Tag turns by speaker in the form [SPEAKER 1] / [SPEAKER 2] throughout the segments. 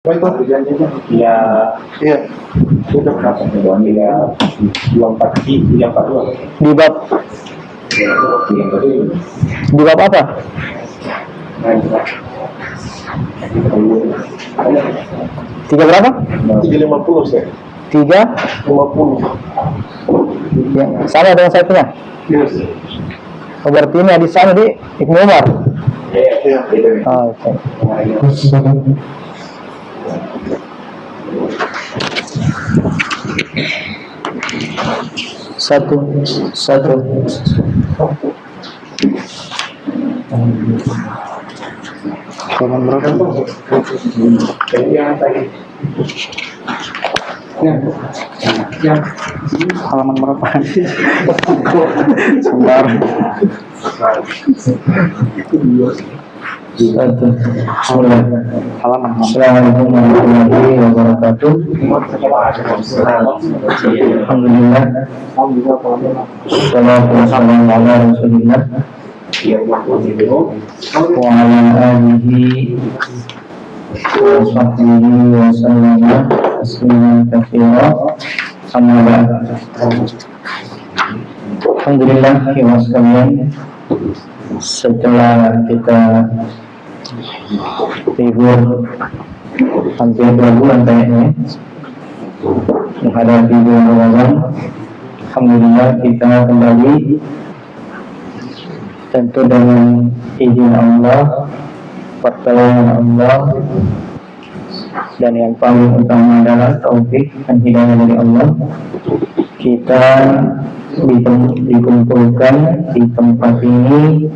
[SPEAKER 1] Apa itu perjanjiannya? Ya, iya. Itu berapa? Ya, 24
[SPEAKER 2] Di bab di bab apa? Tiga berapa?
[SPEAKER 1] 350 saya.
[SPEAKER 2] 350. Ya, sama dengan saya punya.
[SPEAKER 1] Yes.
[SPEAKER 2] Oh, berarti ini hadis sana di Ibnu Umar.
[SPEAKER 1] Iya.
[SPEAKER 2] Oh, oke. Satu. Halaman berapa? Halaman berapa? Sebentar. Satu. Halaman. Assalamualaikum warahmatullahi wabarakatuh. Alhamdulillah. Salatu wassalamu ala Rasulillah wa ala alihi wa sahbihi wa sallama tasliman katsiran. Amma ba'd. Alhamdulillah ya sekalian, setelah kita libur hampir 2 bulan kayaknya menghadapi bulan Ramadan, alhamdulillah kita kembali, tentu dengan izin Allah, pertolongan Allah, dan yang paling utama adalah taufik dan hidayah dari Allah. Kita dikumpulkan di tempat ini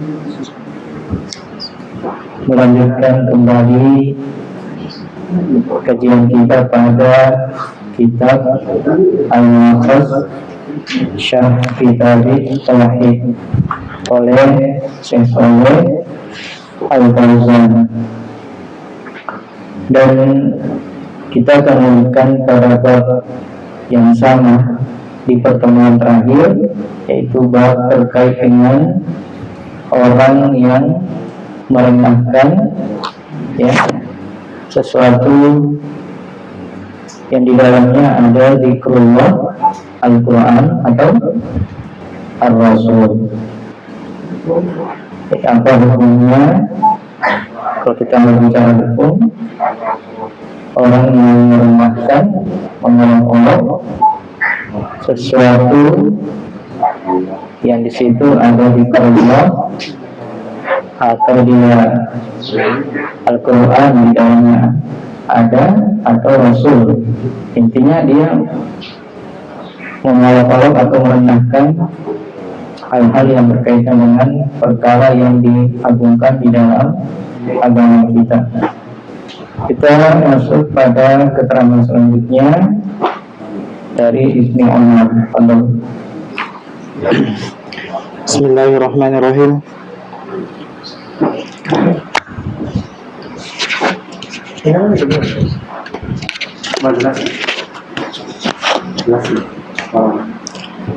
[SPEAKER 2] melanjutkan kembali kajian kita pada kitab Al-Mukhtas Syarh Kitab Tauhid oleh Syekh Shalih Al-Fauzan, dan kita akan melanjutkan pada bab yang sama di pertemuan terakhir, yaitu bab terkait dengan orang yang merendahkan sesuatu yang di dalamnya ada zikrullah, Al-Quran atau Ar-Rasul. Apa hukumnya kalau kita berbicara hukum orang yang merendahkan, mengolok-olok sesuatu yang di situ ada zikrullah atau dia Al-Quran di dalamnya ada atau Rasul. Intinya dia mengolok-olok atau merendahkan hal-hal yang berkaitan dengan perkara yang diagungkan di dalam agama kita. Kita masuk pada keterangan selanjutnya dari Ibnu Umar. Bismillahirrahmanirrahim.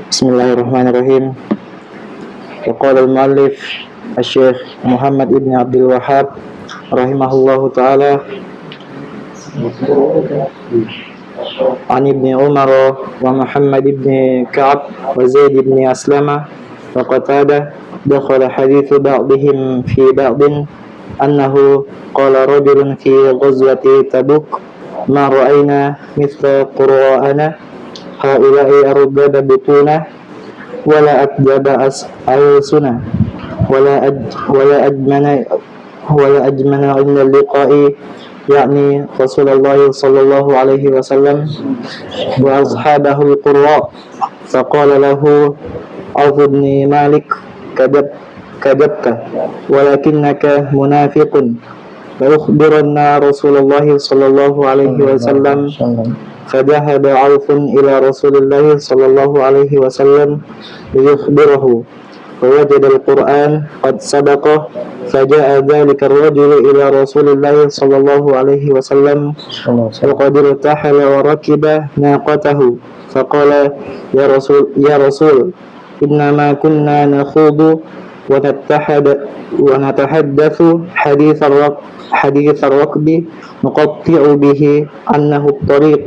[SPEAKER 2] Bismillahirrahmanirrahim. Qala al-muallif Syekh Muhammad ibn Abdul Wahhab rahimahullahu taala an Ibni Umar wa Muhammad ibn Ka'ab wa Zaid ibn Aslama wa Qatada dakhala hadithu ba'dihim fi ba'din annahu qala rajulun fi ghazwati Tabuk ma ra'ayna mithla qura'ana haula'i arudada butuna wala akdaba al-sunah wala ajmana inda liqa'i yakni Rasulullah sallallahu alaihi wasallam wa ashabahu al-qurra faqala lahu Auf bin Malik kadabta walakinnaka munafiqun la ukhbiranna Rasulullah sallallahu alaihi wasallam فذهب عوف إلى رسول الله صلى الله عليه وسلم ليخبره فوجد القرآن قد سبقه فجاء ذلك الرجل إلى رسول الله صلى الله عليه وسلم وقد ارتحل وركب ناقته فقال يا رسول إنما كنا نخوض ونتحدث
[SPEAKER 3] حديث الركب نقطع به أنه الطريق.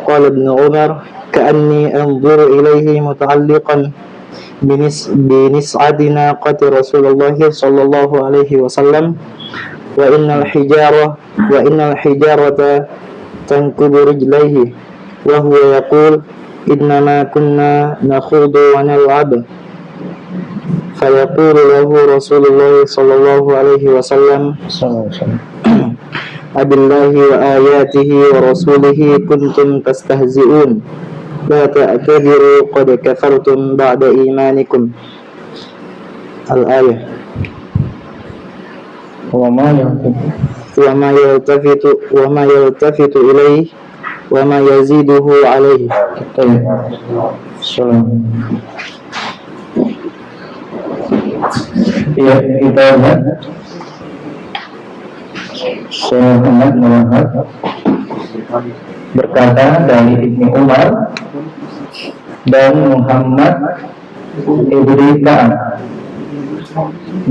[SPEAKER 3] قال ابن عمر كأني أنظر إليه متعلقا بنسعة ناقة رسول الله صلى الله عليه وسلم وإن الحجارة تنكب رجليه وهو يقول إنما كنا نخوض ونلعب. فيقول له رسول الله صلى الله عليه وسلم أبالله وآياته ورسوله كنتم تستهزئون لا تعتذروا قد كفرتم بعد إيمانكم. الآية. وما يلتفت إليه وما يزيده عليه.
[SPEAKER 2] Ya, kita lihat Syekh Muhammad Muhammad berkata dari Ibnu Umar dan Muhammad ibni Ka'ab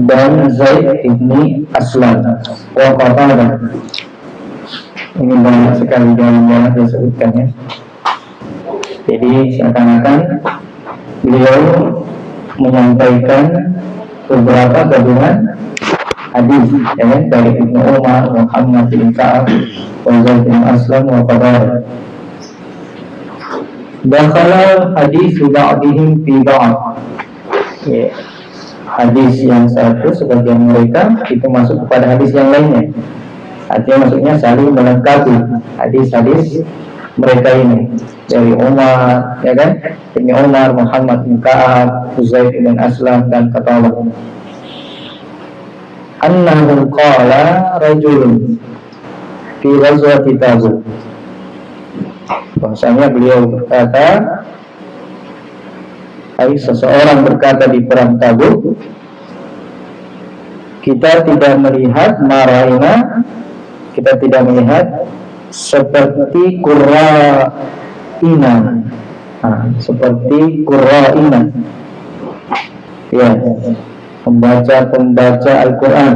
[SPEAKER 2] dan Zaid ibni Aslam wa Qatadah. Ini banyak sekali yang disebutkan ya. Jadi seakan-akan beliau menyampaikan beberapa gabungan hadis ya, dari Ibnu Umar, Muhammad bin Ka'ab, Zaid bin Aslam wa Qatadah. Dakhala hadis ba'dihim fi ba'd. Ya, hadis yang satu sebagian mereka itu masuk kepada hadis yang lainnya. Artinya maksudnya saling melengkapi hadis-hadis mereka ini dari Umar, ya kan? Ibnu Umar, Muhammad bin Ka'ab, Zaid bin Aslam dan Qatadah. Annahu qala rajulun fi ghazwati Tabuk. Bahasanya beliau berkata, seseorang berkata di perang Tabuk, kita tidak melihat maraina, kita tidak melihat seperti qurra'ina, seperti qurra'ina, ya, pembaca Al-Quran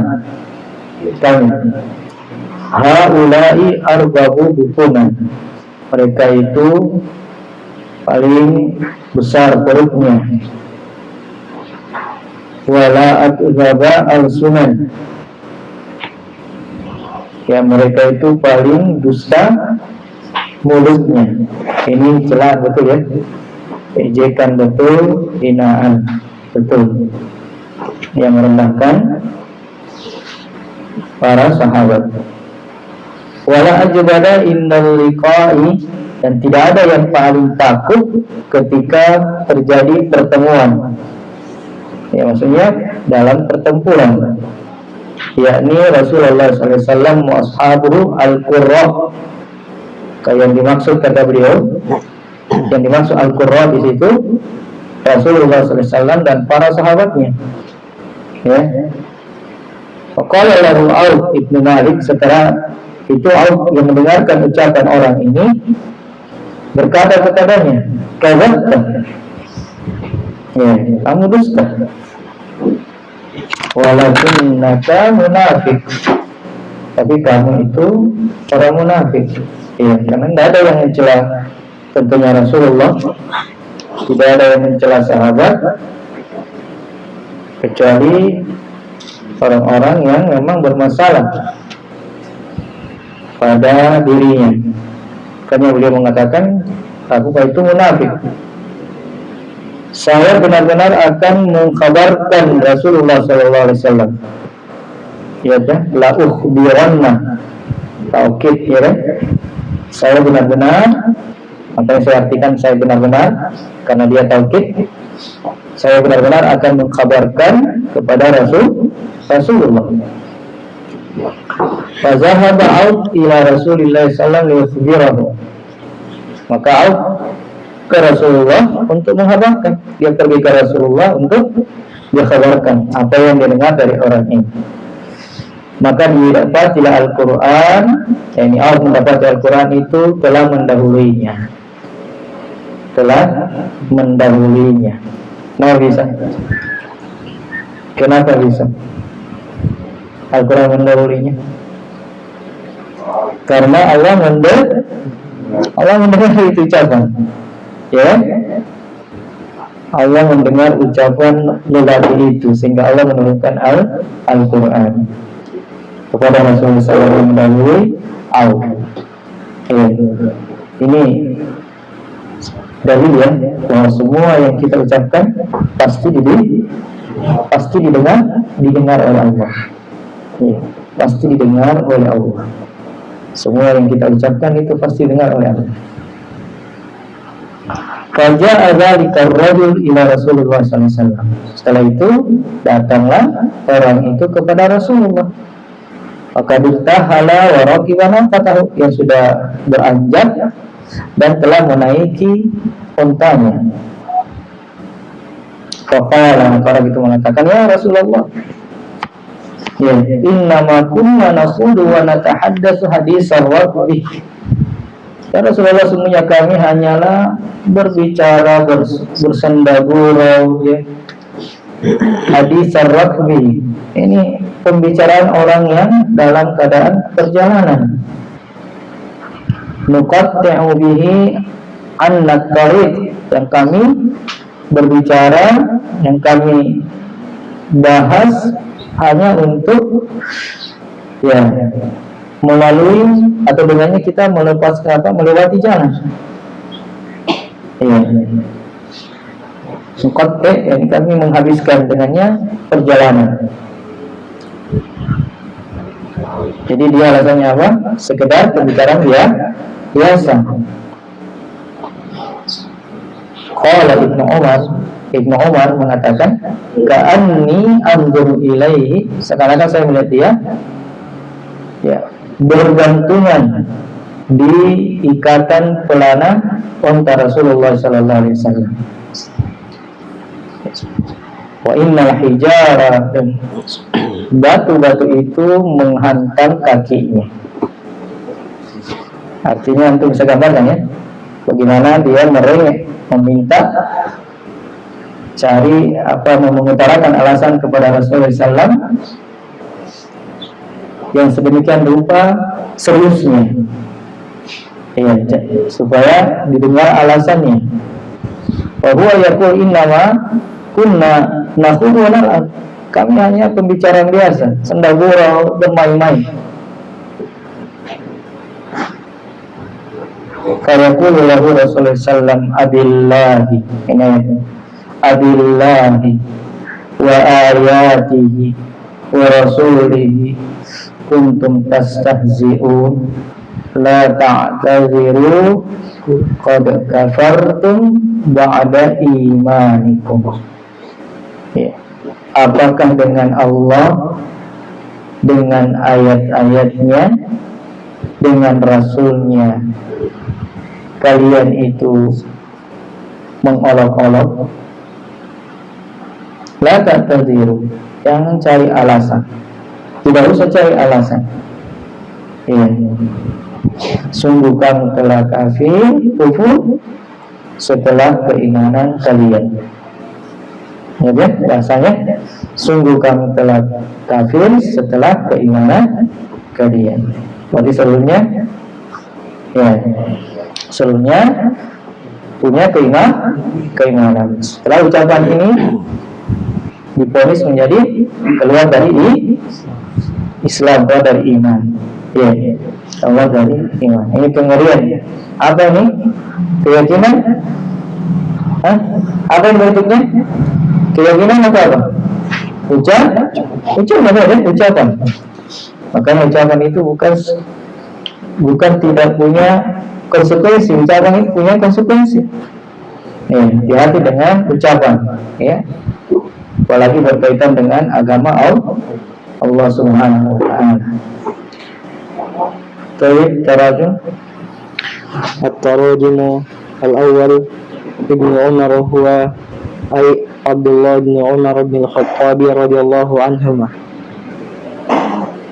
[SPEAKER 2] kami. Haulai arbabu bukunan, mereka itu paling besar perutnya. Wala adzaba al-sunan, ya mereka itu paling dusta mulutnya. Ini celah betul ya, ejekan betul, hinaan betul, yang merendahkan para sahabat. Wala ajbada innal liqa'i, dan tidak ada yang paling takut ketika terjadi pertemuan. Ya maksudnya dalam pertempuran, yakni Rasulullah SAW wa ashabuhu al-qurra. Yang dimaksud kata beliau, yang dimaksud al-qurra di situ Rasulullah SAW dan para sahabatnya. Ya. Faqala lahu Auf ibnu Malik, setelah itu Auf yang mendengarkan ucapan orang ini berkata kepadanya, kadzabta, ya kamu dusta, walakinnaka munafik, tapi kamu itu orang munafik. Ya, karena tidak ada yang mencela tentunya Rasulullah, tidak ada yang mencela sahabat kecuali orang-orang yang memang bermasalah pada dirinya. Karena beliau mengatakan, aku itu munafik. Saya benar-benar akan mengkabarkan Rasulullah SAW. Ya dah, la ukhbiranna, taukid ya kan? Saya benar-benar, apa yang saya artikan saya benar-benar, karena dia taukid, saya benar-benar akan mengkabarkan kepada Rasulullah. Fazahaba Auf ila Rasulillah sallallahu alaihi wasallam. Maka Auf ke Rasulullah untuk menghabarkan. Dia pergi ke Rasulullah untuk dikhabarkan apa yang dia dengar dari orang ini. Maka didapatilah Al-Quran, yakni Auf mendapat Al-Quran itu telah mendahuluinya. Nah bisa. Kenapa bisa? Al-Quran mendahuluinya. Karena Allah mendengar itu ucapan. Ya. Allah mendengar ucapan lelaki itu sehingga Allah menurunkan Al-Quran kepada Rasulullah SAW mendahului ya. Ini dalil ya bahwa semua yang kita ucapkan pasti didengar oleh Allah ya, pasti didengar oleh Allah. Semua yang kita ucapkan itu pasti didengar oleh Allah. Faja'a dzalika ar-rajul ila Rasulullah sallallahu alaihi wasallam. Setelah itu datanglah orang itu kepada Rasulullah. Maka ditahala wa raqibana fatahu, yang sudah beranjak dan telah menaiki untanya. Faqala, orang itu mengatakan, ya Rasulullah, ya innama kunna nakhudu wa natahaddatsu hadisar raqbi. Ya Rasulullah, semuanya kami hanyalah berbicara, bersenda gurau ya. Hadis ar-rakbi, ini pembicaraan orang yang dalam keadaan perjalanan. Nuqatti'u bihi an-naqarid, yang kami berbicara, yang kami bahas hanya untuk ya melalui atau dengannya kita melewati jalan. Iya. Yang kami menghabiskan dengannya perjalanan. Jadi dia alasannya apa? Sekedar pembicaraan biasa. Qala Ibnu Umar mengatakan, ka'anni anzuru ilaihi, sekarang saya melihat dia ya bergantungan di ikatan pelana unta Rasulullah sallallahu alaihi wasallam. Wa innal hijara, dan batu-batu itu menghantam kakinya. Artinya untuk bisa gambarkan ya, bagaimana dia merengek meminta cari mengutarakan alasan kepada Rasulullah SAW yang sedemikian rupa seriusnya, ya, supaya didengar alasannya. Bahwa yaqul innama kunna nakhudu wa nal'ab, kami hanya pembicaraan biasa, senda gurau, bermain-main. Fayaqulu lahu Rasulullah sallam abillahi, abillahi wa ayatihi wa rasulihi kuntum tastahzi'un la ta'taziru qad kafartum ba'da imanikum. Ya. Apakah dengan Allah, dengan ayat-ayatnya, dengan Rasulnya kalian itu mengolok-olok? La ta'taziru, jangan cari alasan. Tidak usah cari alasan. Ya. Sungguh kamu telah kufur setelah keimanan kalian. Ya, bahasanya sungguh kamu telah kafir setelah keimanan kalian. Berarti sebelumnya punya keimanan. Setelah ucapan ini diponis menjadi keluar dari Islam, keluar dari iman. Ya, keluar dari iman. Ini pengerian. Apa ini? Keyakinan? Apa yang bentuknya? Keyakinan atau apa? Ucapan. Makanya ucapan itu bukan tidak punya konsekuensi. Ucapan itu punya konsekuensi. Hati-hati dengan ucapan, ya. Apalagi berkaitan dengan agama Allah Subhanahu wa ta'ala. Baik, tarajum.
[SPEAKER 3] التراجم الأول ابن عمر هو أي عبد الله بن عمر بن الخطاب رضي الله عنهما.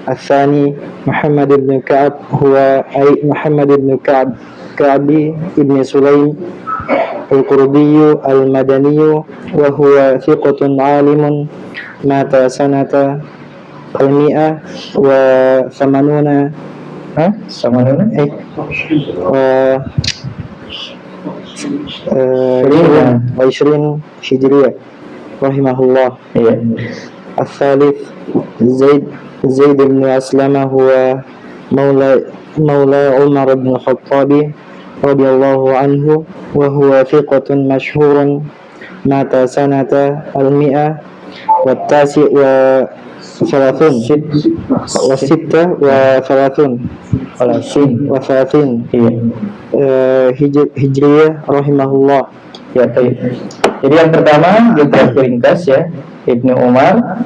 [SPEAKER 3] الثاني محمد بن كعب هو أي محمد بن كعب بن سليم القرظي المدني وهو ثقة عالم مات سنة 188
[SPEAKER 2] Sama mana?
[SPEAKER 3] وعشرين هجرية رحمه الله.
[SPEAKER 2] Iya.
[SPEAKER 3] الثالث زيد بن أسلم هو مولى عمر بن الخطاب رضي الله عنه وهو ثقة مشهور مات سنة 139 وستة وثلاثين
[SPEAKER 2] Iya.
[SPEAKER 3] هجرية رحمه الله.
[SPEAKER 2] Ya, baik. Jadi yang pertama biografi ringkas ya Ibnu Umar,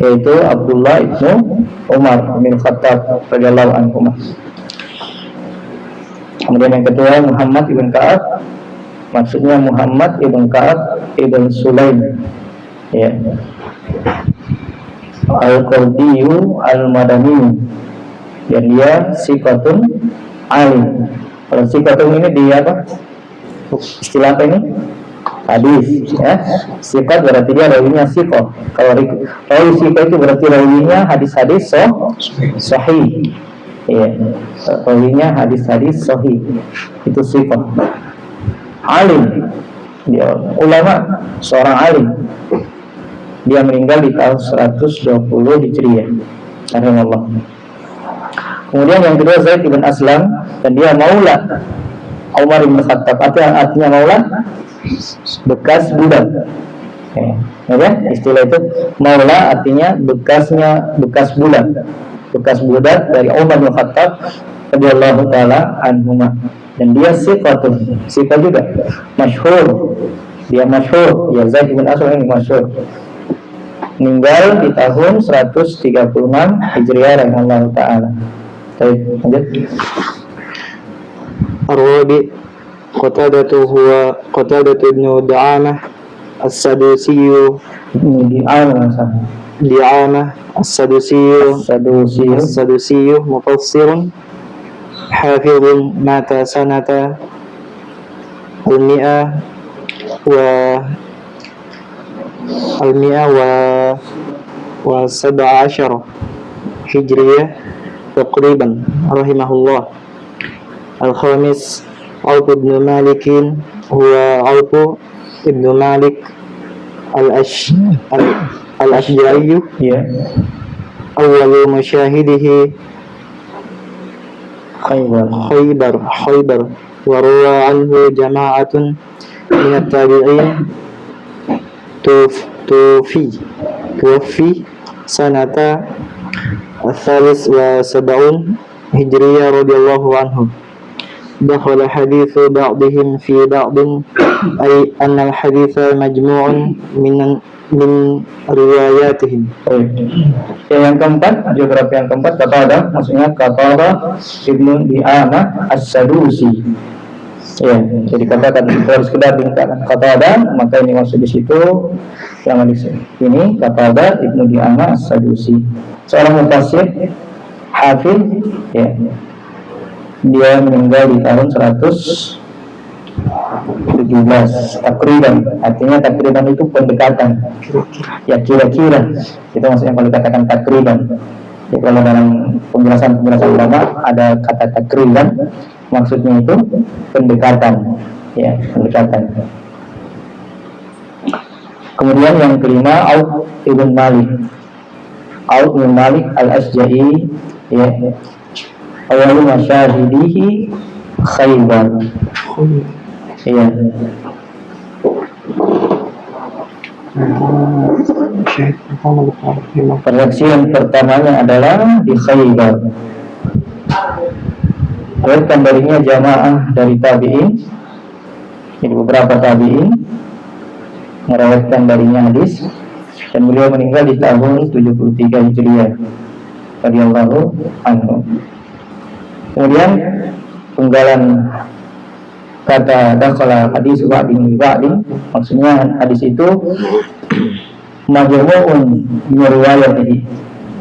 [SPEAKER 2] yaitu Abdullah ibnu Umar bin Khattab radhiyallahu anhu. Kemudian yang kedua Muhammad ibn Ka'ab, maksudnya Muhammad ibn Ka'ab ibn Sulaim, ya. Al-Qurdiyu al-Madani, dan dia sifatun alim. Kalau sifatun ini dia apa? Istilah apa ini? Hadis, ya. Sifat berarti dia rawinya sifat. Kalau rawi sifat itu berarti rawinya hadis-hadis sahih. Iya, rawinya hadis-hadis sahih. Itu sifat. Alim, dia ulama, seorang alim. Dia meninggal di tahun 120 Hijriah. Rahimahullah. Kemudian yang kedua Zaid bin Aslam, dan dia maula Umar bin Khattab. Artinya maula bekas budak. Ya, istilah itu maula artinya bekas budak dari Umar bin Khattab radhiyallahu taala anhuma. Dan dia sifat juga masyhur. Dia masyhur, ya Zaid bin Aslam ini masyhur. Meninggal di tahun 136 Hijriah rahimahullah taala. Baik, lanjut.
[SPEAKER 3] الرابع قتادة هو قتادة بن دعامة السدوسي دعامة السدوسي مفسر حافظ مات سنة 117 هجرية تقريبا رحمه الله. الخامس عوف بن مالك هو عوف بن مالك الأشجعي أول مشاهده خيبر وروى عنه جماعة من التابعين. توفي سنة 73 هجرية رضي الله عنه. دخل حديث بعضهم في بعض أي أن الحديث مجموع من رواياتهم.
[SPEAKER 2] Yang keempat, biografi yang keempat Qatadah, maksudnya Qatadah Ibnu Di'amah As-Sadusi. Ya, jadi katakan kalau sekedar dikatakan Qatadah, maka ini maksud di situ yang di sini Qatadah Ibnu Di'amah As-Sadusi. Seorang mufassir, hafiz, ya. Dia meninggal di tahun 117 takriban, artinya takriban itu pendekatan, ya kira-kira itu maksudnya kalau dikatakan takriban. Ya, kalau dalam penjelasan ulama ada kata takriban, maksudnya itu pendekatan, ya pendekatan. Kemudian yang kelima Auf ibn Malik al-Asja'i, ya. Awal masyahidihi Khaybar. Iya. Penyaksian pertamanya adalah di Khaybar. Meriwayatkan darinya jamaah dari tabi'in. Jadi beberapa tabi'in meriwayatkan darinya hadis, dan beliau meninggal di tahun 73 Hijriah radhiyallahu anhu. Kemudian penggalan kata dakhala hadis ba'din, maksudnya hadis itu majmu'un min riwayatihi,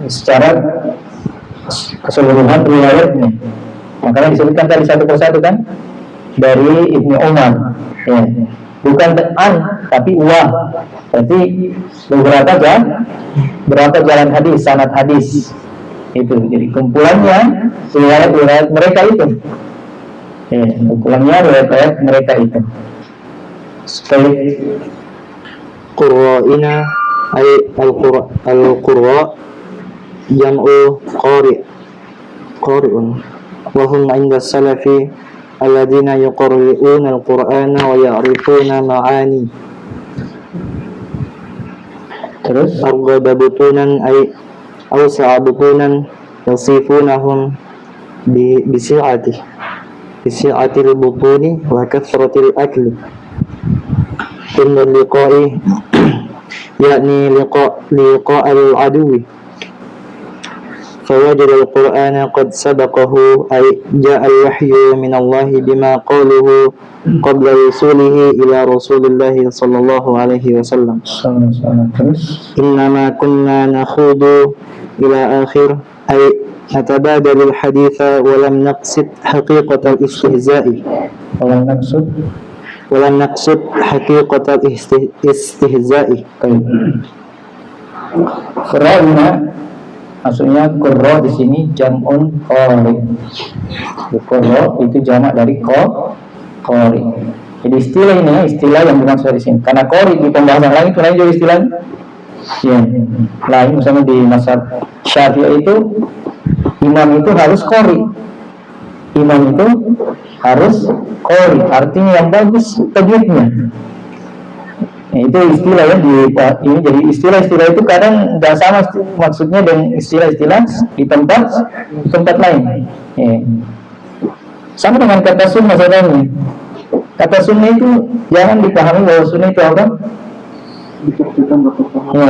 [SPEAKER 2] secara keseluruhan riwayatnya. Makanya disebutkan tadi satu persatu kan dari Ibnu Umar, ya. Bukan an tapi wa, berarti berapa jalan hadis, sanad hadis, Itu jadi kumpulannya riwayat mereka itu. Kumpulannya riwayat mereka itu. Sekali
[SPEAKER 3] Qurra'ina ay al-qurra jam'u qari'un wa hum 'inda salafi alladhina yuqarri'una al-qur'ana wa ya'rifuna ma'ani.
[SPEAKER 2] terus
[SPEAKER 3] Arghaba butunan ay awsa'a butunan yasifunahum bisi'atil butuni wa kathratil akli inda liqa'i yakni liqa' al-aduwi فوجد القرآن قد سبقه أي جاء الوحي من الله بما قوله قبل وصوله إلى رسول الله صلى الله عليه وسلم
[SPEAKER 2] terus
[SPEAKER 3] إنما كنا نخوض إلى آخر أي نتبادل الحديث ولم نقصد حقيقة الاستهزاء ولم نقصد حقيقة الاستهزاء.
[SPEAKER 2] Qurra'ina maksudnya qurra di sini jam'un qari. Qurra itu jamak dari qari. Jadi istilah ini istilah yang dimaksud di sini. Karena qari di pembahasan lain itu lain juga istilah. Ya, lain misalnya di mazhab Syafi'i itu imam itu harus qari. Imam itu harus qari, artinya yang bagus tajwidnya. Nah, itu istilah ya ini jadi istilah-istilah itu kadang nggak sama maksudnya dengan istilah-istilah di tempat lain. Ya. Sama dengan kata sunnah sebenarnya. Kata sunnah itu jangan dipahami bahwa sunnah itu apa?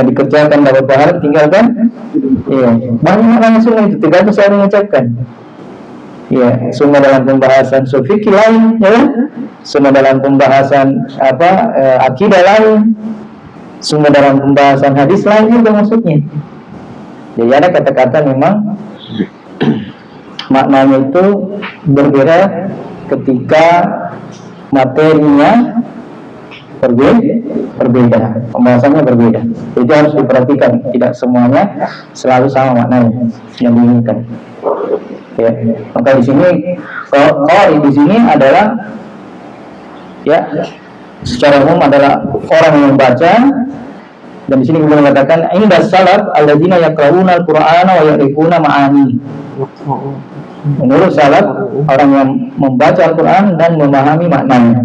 [SPEAKER 2] Dikerjakan dapat pahala, tinggalkan. Ya. Banyak orang sunnah itu tergantung saya mengucapkan. Ya, sunnah dalam pembahasan fikih lain, ya kan? Sunnah dalam pembahasan akidah lain, sunnah dalam pembahasan hadis lain juga maksudnya. Jadi ada kata-kata memang maknanya itu berbeda ketika materinya berbeda, pembahasannya berbeda. Itu harus diperhatikan, tidak semuanya selalu sama maknanya yang diinginkan. Ya, maka di sini kalau di sini adalah ya secara umum adalah orang yang membaca, dan di sini kemudian mengatakan ini salaf alladzina yaqra'una al-Qur'ana wa ya'rifuna ma'ani. Menurut salaf orang yang membaca Al-Qur'an dan memahami maknanya.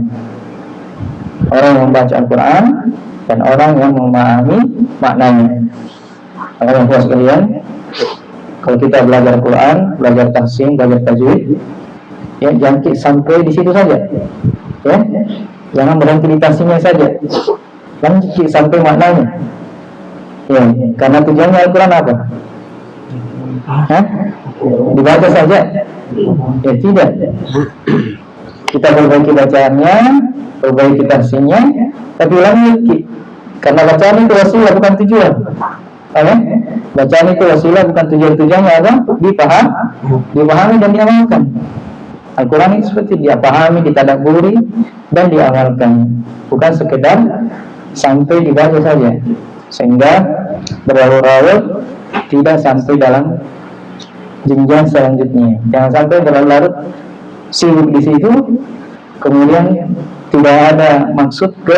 [SPEAKER 2] Orang yang membaca Al-Qur'an dan orang yang memahami maknanya. Orang tua sekalian, kalau kita belajar Quran, belajar tahsin, belajar tajwid, ya jangan sampai di situ saja, ya jangan berhenti di tahsinnya saja, lanjut sampai maknanya, ya karena tujuannya Al-Quran apa? Dibaca saja? Ya tidak. Kita perbaiki bacaannya, perbaiki tahsinnya, tapi ulangi, karena bacaan itu wasilah bukan tujuan. Bacaan itu wasilah bukan tujuannya apa? Dipahami dan diamalkan. Al-Quran itu seperti dia pahami, ditadabburi dan diamalkan, bukan sekedar sampai dibaca saja sehingga berlarut-larut tidak sampai dalam jenjang selanjutnya. Jangan sampai berlarut sibuk di situ kemudian tidak ada maksud ke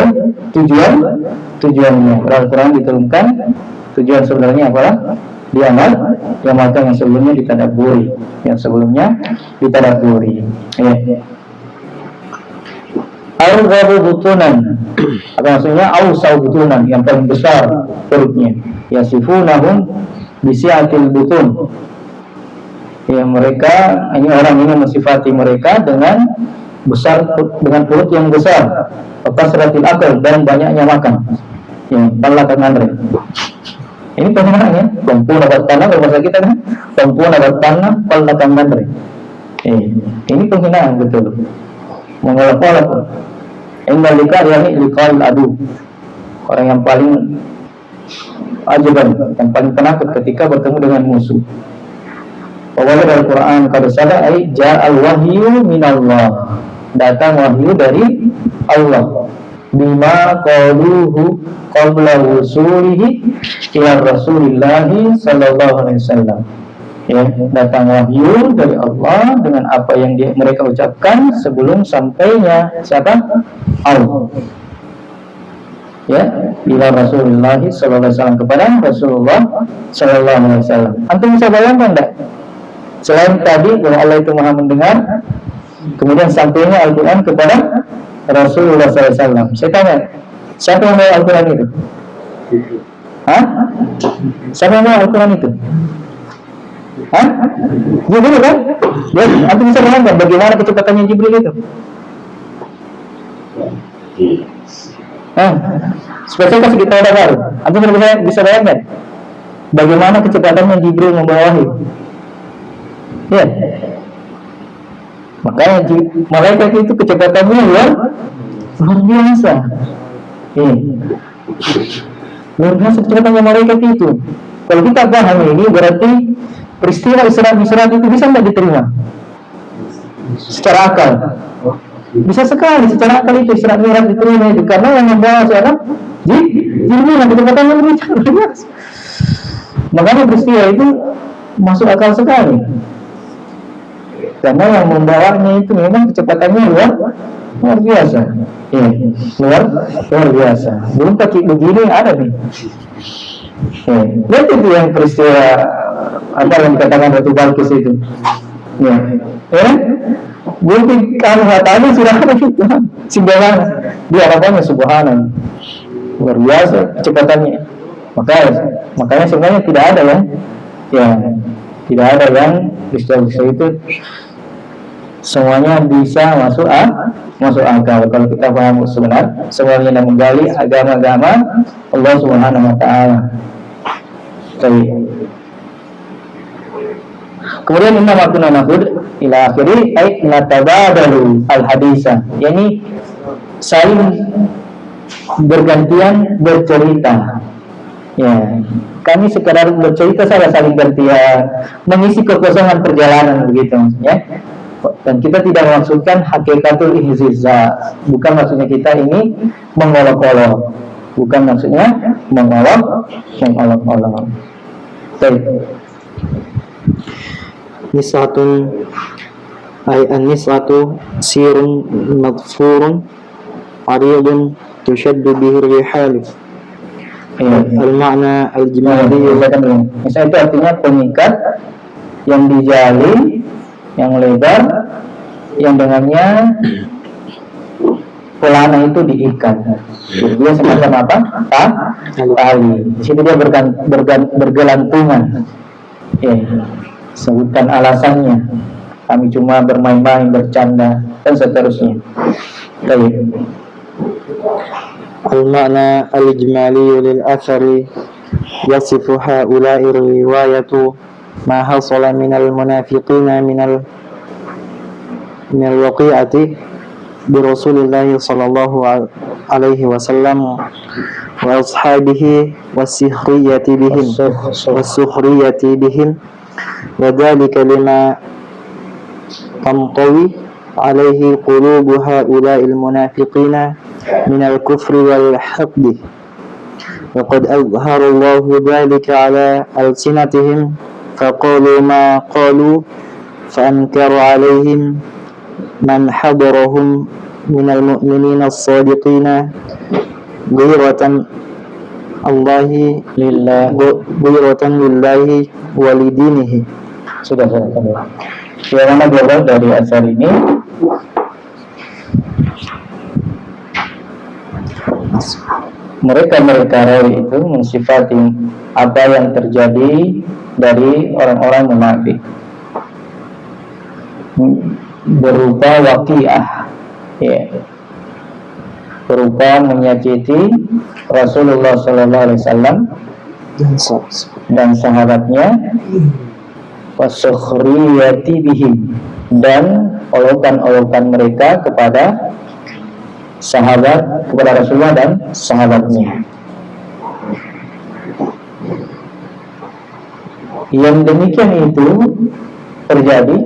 [SPEAKER 2] tujuannya. Al-Quran diturunkan, tujuan sebenarnya apalah? Diamalkan yang sebelumnya ditadabburi, Ya. Al-ghabu butunan, apa maksudnya? Awsau butunan, yang paling besar perutnya. Yasifunahum bisi'atil butun. Ya, mereka ini orang ini mensifati mereka dengan perut yang besar. Kasratil akal, dan banyaknya makan. Ya, palakan andre. Ini penggunaannya, lampu dapat tanah, bahasa kita kan, lampu dapat tanah, palakan andre. Ini penghinaan betul. Mengolok-olok. Inna likar yani liqal adu. Orang yang paling ajaban, yang paling penakut ketika bertemu dengan musuh. Pokoknya dari Quran qad sada ai ja'al wahyu minallah. Datang wahyu dari Allah. Bima qaluhu qabla wusulihi ila Rasulillah sallallahu alaihi wasallam. Ya, datang wahyu dari Allah dengan apa yang mereka ucapkan sebelum sampainya siapa? Allah. Ya, ila Rasulullah sallallahu alaihi wasallam, kepada Rasulullah sallallahu alaihi wasallam. Antum bisa bayangkan enggak? Selain tadi bahwa Allah itu Maha mendengar, kemudian sampainya Al-Qur'an kepada Rasulullah sallallahu alaihi wasallam. Saya tanya, siapa yang bawa Al-Qur'an itu? Hah? Siapa yang bawa Al-Qur'an itu? Hah? Jibril kan? Ya, antum bisa bayangkan bagaimana kecepatannya Jibril itu? Supaya saya kasih kita ada baru. Antum bisa bayangkan bagaimana kecepatannya Jibril membawa wahyu. Ya. Makanya malaikat itu kecepatannya luar biasa. Luar biasa kecepatannya malaikat itu. Kalau kita paham ini berarti peristiwa Isra Mi'raj itu bisa tidak diterima secara akal? Bisa sekali secara akal itu Isra Mi'raj diterima itu, karena yang membawa siapa? Jibril, kecepatannya luar biasa. Makanya peristiwa itu masuk akal sekali, karena yang membawanya itu memang kecepatannya luar biasa. Ya, luar biasa. Belum pakai begini ada nih. Lihat itu yang peristiwa apa yang dikatakan Ratu Balkis itu. Mungkin kalau hatanya sudah ada gitu, sehingga dia harapannya subhanallah, luar biasa kecepatannya. Makanya sebenarnya tidak ada tidak ada yang peristiwa itu semuanya bisa masuk akal kalau kita paham semuanya dan menggali agama-agama Allah Subhanahu wa taala. Kemudian inna ma kunna na'budu ila akhiri ay natabadalu al-hadisa, yakni saling bergantian bercerita. Ya, kami sekedar bercerita saja, saling gantian, mengisi kekosongan perjalanan begitu ya. Dan kita tidak maksudkan hakikatul ihtiza, bukan maksudnya kita ini mengolok-olok, bukan maksudnya mengolok-olok. Baik.
[SPEAKER 3] Nis'atun ay an-nis'atu sirun madfurun aridun tushaddu bihi rihal. Al-ma'na al-jimali.
[SPEAKER 2] Misalnya itu artinya pengikat yang dijalin, yang lebar, yang dengannya pelana itu diikat. Dia semacam apa? Tali. Di sini dia bergelantungan. Sebutkan alasannya. Kami cuma bermain-main, bercanda, dan seterusnya.
[SPEAKER 3] Al-ma'na al-ijmali lil-athari yasifu ha'ula'i riwayatu ma hasala minal munafiqina minal waqi'ati bi Rasulillahi sallallahu alaihi wasallam wa ashabihi was-sukhriyati bihim wa dhalika lima tamtawi alaihi qulubu ha'ula'il munafiqina من الكفر والحقد وقد أظهر الله ذلك على ألسنتهم فقالوا ما قالوا فأنكر عليهم من حضرهم من المؤمنين الصادقين غيرة lillahi walidinihi.
[SPEAKER 2] Sudah. Yang mana berawal dari asal ini, mereka rawi itu mensifati apa yang terjadi dari orang-orang munafik berupa waqi'ah, berupa menyakiti Rasulullah sallallahu alaihi wasallam dan sahabatnya, wasukhriyati bihim, dan olokan-olokan mereka kepada Rasulullah dan sahabatnya. Yang demikian itu terjadi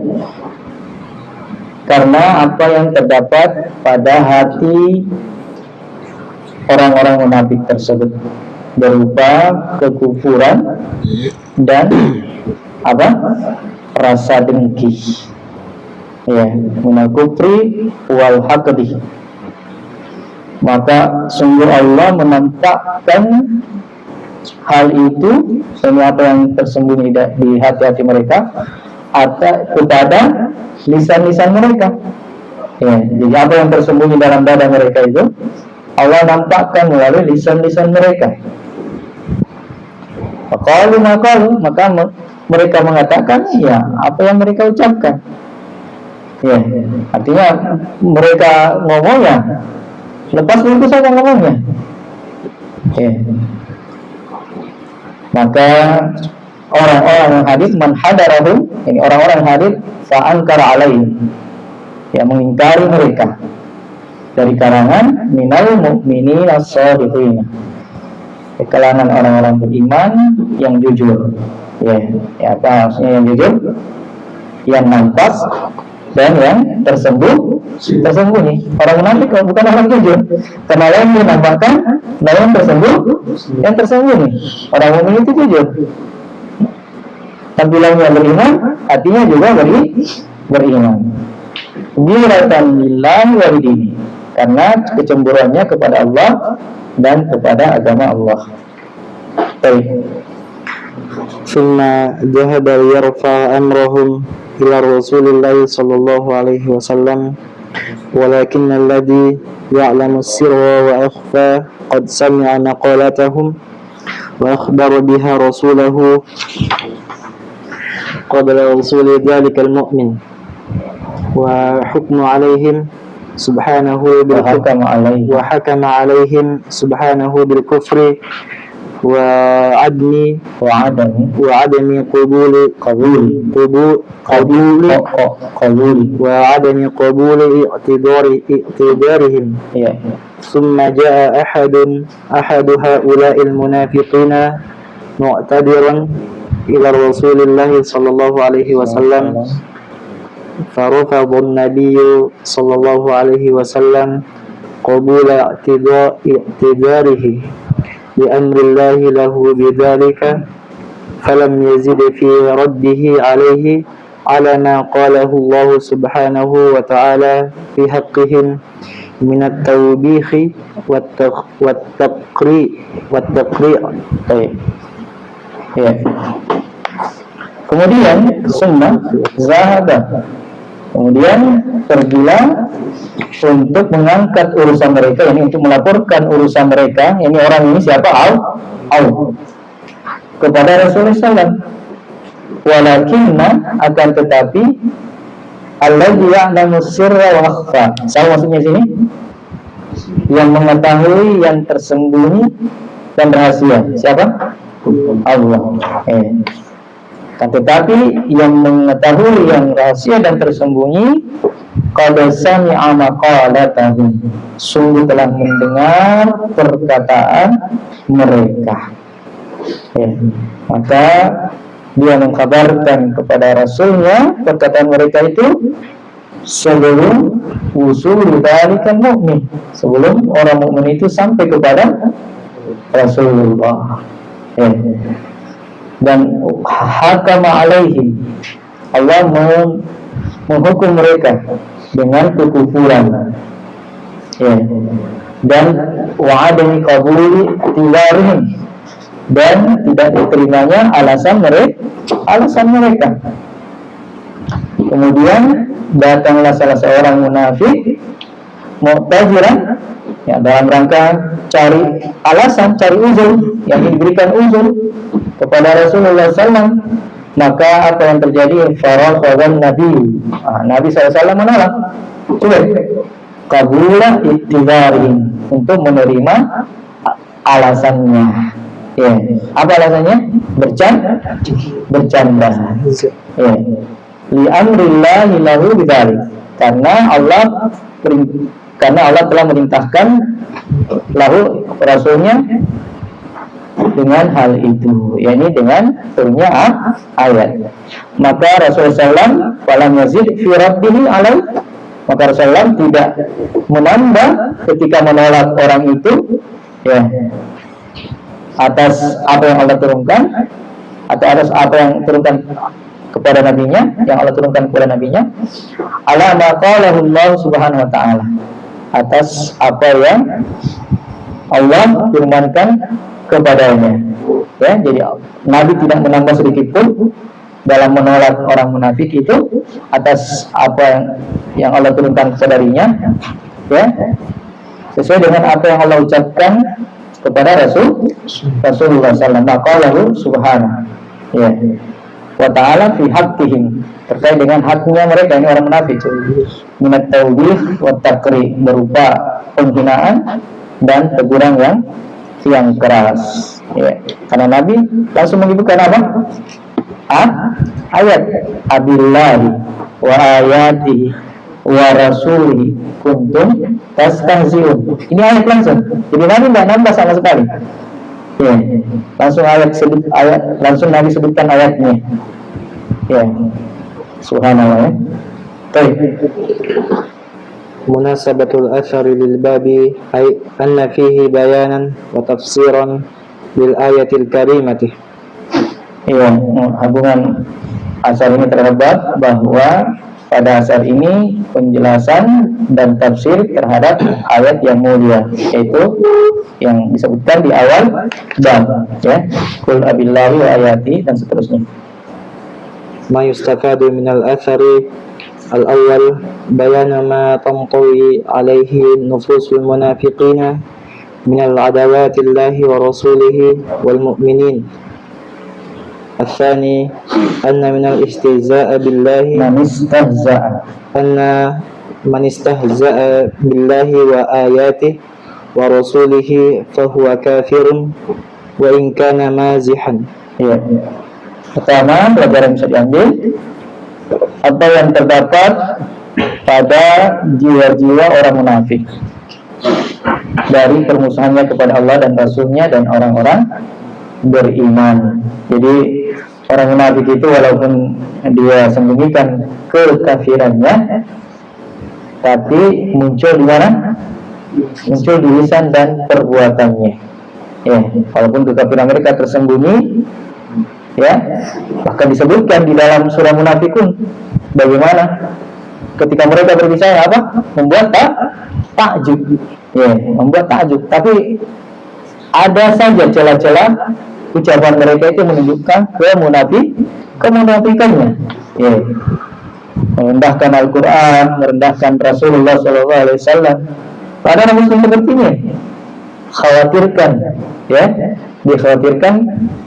[SPEAKER 2] karena apa yang terdapat pada hati orang-orang munafik tersebut berupa kekufuran dan apa? Rasa dengki. Ya, minal kufri wal haqdi. Maka sungguh Allah menampakkan hal itu, semua apa yang tersembunyi di hati-hati mereka kepada lisan-lisan mereka. Ya, jadi apa yang tersembunyi dalam dada mereka itu Allah nampakkan melalui lisan-lisan mereka. Maka mereka mengatakan ya apa yang mereka ucapkan. Ya, artinya mereka ngomongnya lepas itu saja ngomongnya. Ya. Maka orang-orang yang hadir man hadarahu, ini orang-orang yang hadir fa'ankara alaihi, yang mengingkari mereka dari kalangan minal mu'minin as-shadiqin, kalangan orang-orang beriman yang jujur. Ya apa maksudnya yang jujur? Yang nampak dan yang tersembunyi. Orang munafik bukan orang jujur, karena yang dinampakkan dan yang tersembunyi. Orang mukmin itu jujur. Tampilannya beriman, hatinya juga beriman. Ghiratan lillahi wa dinihi, karena kecemburuannya kepada Allah dan kepada agama Allah. Baik.
[SPEAKER 3] Summa dhahaba yarfa amrahum ila Rasulillah sallallahu alaihi wasallam, walakin alladhi ya'lamu as-sirra wa akhfa qad sami'a maqalatahum wa akhbara biha rasulahu qabla wusuli dhalika al-mu'min wa hukmu alaihim subhanahu bil wa hakama alaihim subhanahu bil kufri وعدم قبول اعتذارهم. ثم جاء أحد هؤلاء المنافقين معتذرا إلى رسول الله صلى الله عليه وسلم فرفض النبي صلى الله عليه وسلم قبول اعتذاره بأمر الله له بذلك، فلم يزد في رده عليه على ما قاله الله سبحانه وتعالى في حقهم من التوبيخ والتقريع.
[SPEAKER 2] Kemudian sunnah zahada, kemudian pergilah untuk mengangkat urusan mereka, ini untuk melaporkan urusan mereka. Ini orang ini siapa? Au kepada Rasulullah SAW. Walakinna, akan tetapi alladzi ya'lamu sirra wa akhfa. Sama maksudnya sini, yang mengetahui yang tersembunyi dan rahasia. Siapa? Allah. Kan tetapi yang mengetahui yang rahasia dan tersembunyi, qad sami'a maqalatahum, sungguh telah mendengar perkataan mereka. Maka dia mengkabarkan kepada Rasulnya perkataan mereka itu sebelum usul dalikan mukmin, sebelum orang mukmin itu sampai kepada Rasulullah. Dan hakama alaihim, Allah menghukum mereka dengan kekufuran, dan wa'adami qabuli tilarihim, dan tidak diterimanya alasan mereka. Kemudian datanglah salah seorang munafik mu'taziran, dalam rangka cari alasan, cari uzur, yang diberikan uzur kepada Rasulullah SAW. Maka apa yang terjadi? Faraqadan Nabi, Nabi SAW menolak kabula ittibarin, untuk menerima alasannya. Apa alasannya? Bercanda. Li amrillahi lahu bidzalik, karena Allah telah merintahkan lahu Rasulnya dengan hal itu, yakni dengan turunnya ayat. Maka Rasulullah SAW falam yazid fi rabbihi alai, maka Rasulullah tidak menambah ketika menolak orang itu atas apa yang Allah turunkan, atau atas apa yang turunkan kepada nabinya, yang Allah turunkan kepada nabinya, ala ma qalahu Allah Subhanahu wa taala, atas apa yang Allah firmankan kepadanya. Ya, jadi Nabi tidak menambah sedikit pun dalam menolak orang munafik itu atas apa yang Allah turunkan kepadanya, ya, sesuai dengan apa yang Allah ucapkan kepada Rasulullah sallallahu alaihi wasallam, ya, wa ta'ala fi haqqihim, terkait dengan haknya mereka, ini orang munafik, minat tawbih wa takri, berupa penghinaan dan teguran yang keras, ya. Karena Nabi langsung menyebutkan apa? Ayat abillahi wa ayatihi wa rasulihi kuntum tastahzi'un. Ini ayat langsung. Jadi Nabi tidak nambah sama sekali. Ya, langsung langsung Nabi sebutkan ayatnya. Ya, subhanallah, ya. Baik.
[SPEAKER 3] Munasabatul athari lil babi ay anna fihi bayanan wa tafsiran bil ayatil karimati.
[SPEAKER 2] Iya, hubungan asar ini terhadap bahwa pada asar ini penjelasan dan tafsir terhadap ayat yang mulia, yaitu yang disebutkan di awal bab, ya, qul abillahi wa ayati dan seterusnya.
[SPEAKER 3] Ma yustafadu min al-athari al-awwal bayan ma tamtawi alaihi nufusul munafiqina min al-adawati Allahi wa rasulihi wal mu'minin. الثاني أن من الاستهزاء بالله أن من استهزأ بالله وآياته ورسوله فهو كافر وإن كان مازحا.
[SPEAKER 2] Ya. Pertama, pelajaran bisa diambil apa yang terdapat pada jiwa-jiwa orang munafik dari permusuhannya kepada Allah dan Rasulnya dan orang-orang beriman. Jadi orang munafik itu walaupun dia sembunyikan kekafirannya, tapi muncul di mana? Muncul di lisan dan perbuatannya. Ya, walaupun kekafiran mereka tersembunyi, ya, bahkan disebutkan di dalam surah Munafikun bagaimana ketika mereka berbicara apa? Membuat takjub. Ya, membuat takjub, tapi ada saja celah-celah ucapan mereka itu menunjukkan kemunafikannya, ya. Merendahkan Al-Quran, merendahkan Rasulullah SAW. Padahal muslim seperti ini khawatirkan, ya, dikhawatirkan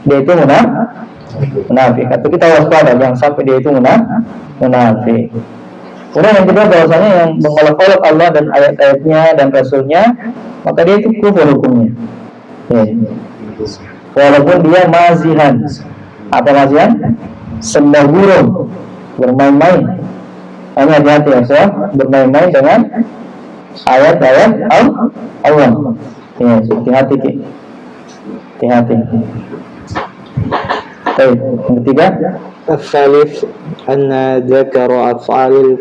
[SPEAKER 2] dia itu munafik, atau kita waspada jangan sampai dia itu munafik. Kemudian yang kedua, bahwasanya yang mengolok-olok Allah dan ayat-ayatnya dan Rasulnya, maka dia itu kufur hukumnya, ya. Walaupun dia mazihan. Apa mazihan? Sembah burung, bermain-main. Ini hati-hati ya, so, bermain-main dengan ayat-ayat Allah. Ya, hati-hati. Hati-hati. Baik, yang ketiga,
[SPEAKER 3] الثالث أن ذكر أفعال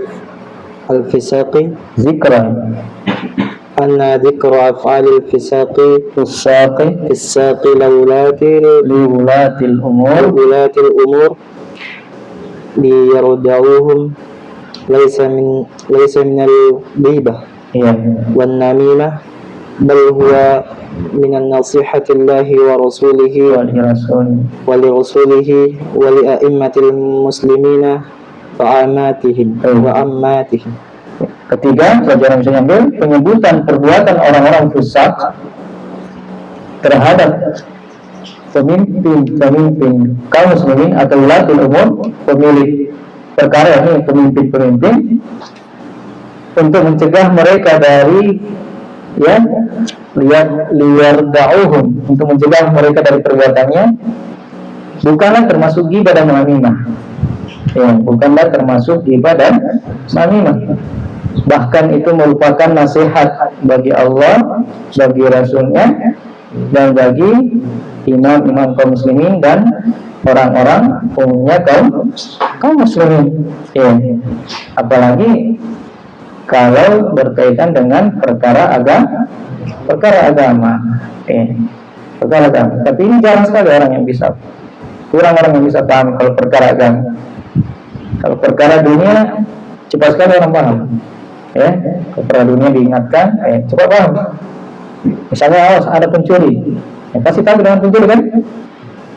[SPEAKER 3] الفساق
[SPEAKER 2] zikra.
[SPEAKER 3] أن ذكر أفعال الفساق الساق
[SPEAKER 2] لولاة
[SPEAKER 3] الأمور ليردعوهم ليس من الغيبة والنميمة بل هو من النصيحة الله ورسوله ولرسوله ولأئمة المسلمين وعاماتهم.
[SPEAKER 2] Ketiga, pelajaran bisa diambil penyebutan perbuatan orang-orang fusaq terhadap pemimpin kaum muslimin atau ulatul umur, pemilik perkara, ini pemimpin untuk mencegah mereka dari, ya, liyarda'uhum, untuk mencegah mereka dari perbuatannya, bukanlah termasuk ghibah dan namimah. Ya, bukanlah termasuk ghibah dan namimah. Bahkan itu merupakan nasihat bagi Allah, bagi Rasulnya, dan bagi imam-imam kaum muslimin dan orang-orang umumnya kaum muslimin. Ya. Apalagi kalau berkaitan dengan perkara agama. Perkara agama. Tapi ini jarang sekali orang yang bisa kurang orang yang bisa paham kalau perkara agama. Kalau perkara dunia cepat sekali orang paham, ya. Kalau perkara dunia diingatkan, cepat paham. Misalnya awas ada pencuri, ya, pasti tahu dengan pencuri kan?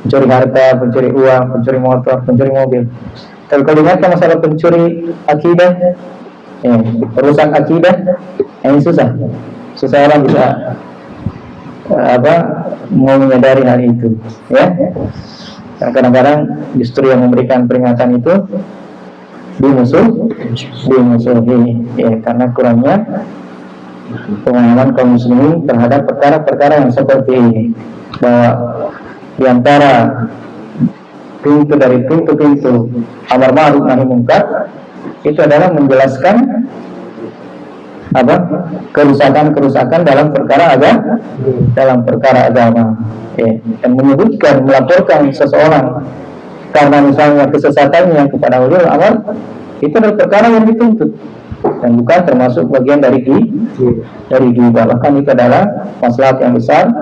[SPEAKER 2] Pencuri harta, pencuri uang, pencuri motor, pencuri mobil. Tapi kalau diingatkan masalah pencuri akidah, perusak akidah, ini susah orang bisa mau menyadari hal itu, ya. Dan kadang-kadang justru yang memberikan peringatan itu dimusuhi, ya, karena kurangnya pemahaman kaum muslimin terhadap perkara-perkara yang seperti ini, bahwa diantara pintu dari pintu-pintu amar ma'ruf nahi munkar itu adalah menjelaskan kerusakan dalam perkara agama, dan menyebutkan, melaporkan seseorang karena misalnya kesesatannya kepada ulil amar, itu adalah perkara yang dituntut dan bukan termasuk bagian dari ghibah. Bahkan itu adalah maslahat yang besar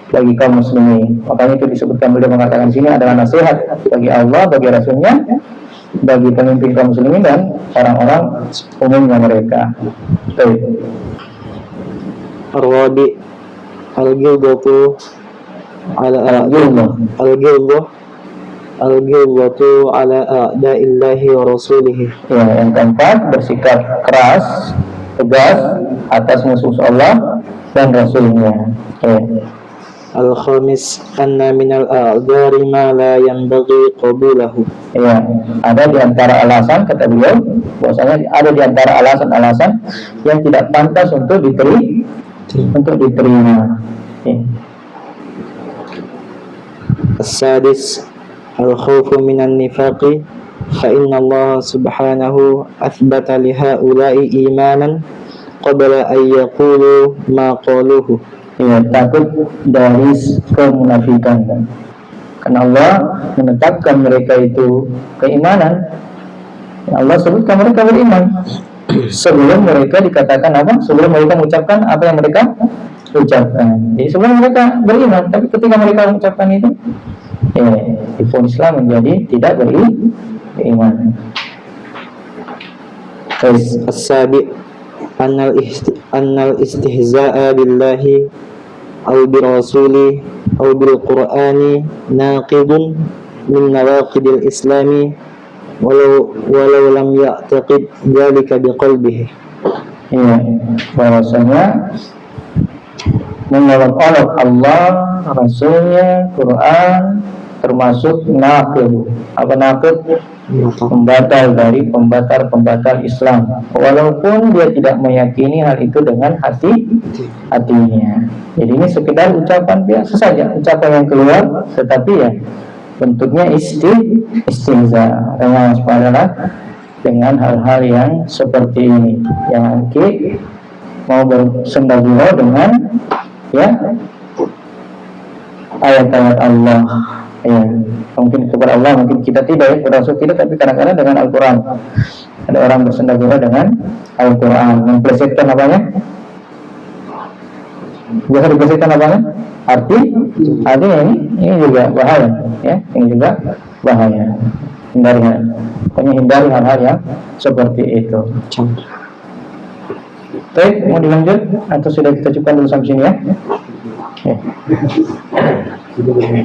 [SPEAKER 2] bagi kaum muslimin. Makanya itu disebutkan, beliau mengatakan sini adalah nasihat bagi Allah, bagi Rasulnya, bagi pemimpin kaum muslimin dan orang-orang umumnya mereka.
[SPEAKER 3] Ar-Rabi al-ghibatu ala a'da'illahi wa rasulihi.
[SPEAKER 2] Ya, yang keempat, bersikap keras, tegas atas musuh Allah dan Rasulnya.
[SPEAKER 3] Al-khamis anna minal a'dzari ma la yanbaghi qabulahu.
[SPEAKER 2] Ya, ada di antara alasan, kata beliau, bahwasanya ada di antara alasan-alasan yang tidak pantas untuk diterima.
[SPEAKER 3] As-sadis al-khawfu minan nifaqi fa inna Allah subhanahu athbata li ha'ula'i imanan qabla an yaqulu ma qaluhu.
[SPEAKER 2] Ya, takut dari kemunafikan, karena Allah menetapkan mereka itu keimanan. Allah sebutkan mereka beriman sebelum mereka dikatakan apa? Sebelum mereka mengucapkan apa yang mereka ucapkan. Jadi sebelum mereka beriman, tapi ketika mereka mengucapkan itu, divonislah menjadi tidak beriman.
[SPEAKER 3] As-sabi annal istihza'a billahi aw bi rasuli aw bil qur'ani naqidun min nawaqidil islami walau lam ya'taqid dzalika biqalbihi.
[SPEAKER 2] Ya, bahwasanya menolak Allah, Rasulnya, Quran termasuk naqid. Apa naqid? Pembatal dari pembatal Islam, walaupun dia tidak meyakini hal itu dengan hatinya. Jadi ini sekedar ucapan biasa saja, ucapan yang keluar, tetapi ya bentuknya istihza. Dengan waspadahlah dengan hal-hal yang seperti ini, yang nanti mau bersendagurau dengan ayat-ayat Allah. Ya, mungkin kepada Allah, mungkin kita tidak, ya, kepada Rasul tidak, tapi kadang-kadang dengan Al-Quran. Ada orang bersendagurau dengan Al-Quran, memplesetkan apanya? Biasa diplesetkan apanya? Artinya ini juga bahaya, ya, ini juga bahaya. Hindari hal-hal yang seperti itu. Baik, mau dilanjut atau sudah kita cukupkan dulu sampai sini, ya?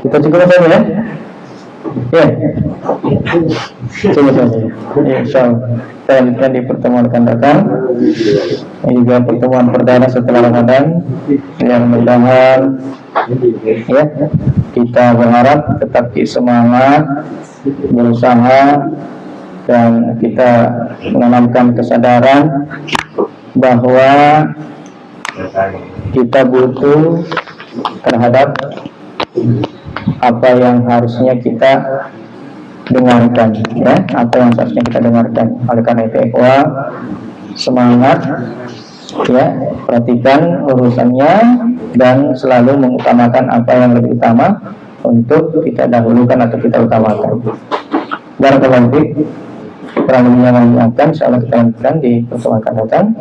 [SPEAKER 2] Kita cukup saja, ya. Cukup saja. Insyaallah kita lanjutkan di pertemuan akan datang. Ini juga pertemuan perdana setelah Ramadan. Yang mudah-mudahan, ya, kita berharap tetap semangat, berusaha, dan kita menanamkan kesadaran bahwa kita butuh terhadap apa yang harusnya kita dengarkan, ya, apa yang harusnya kita dengarkan. Oleh karena itu, semangat, ya, perhatikan urusannya dan selalu mengutamakan apa yang lebih utama untuk kita dahulukan atau kita utamakan. Barakallahu fiik. Kurang lebihnya mengingatkan, insyaallah kita lanjutkan di pertemuan akan datang.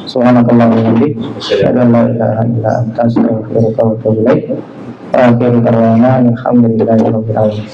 [SPEAKER 2] Subhanakallahumma wa bihamdika, asyhadu an la ilaha illa anta, astaghfiruka wa atubu ilaik. Wa akhiru da'wana alhamdulillahi rabbil alamin.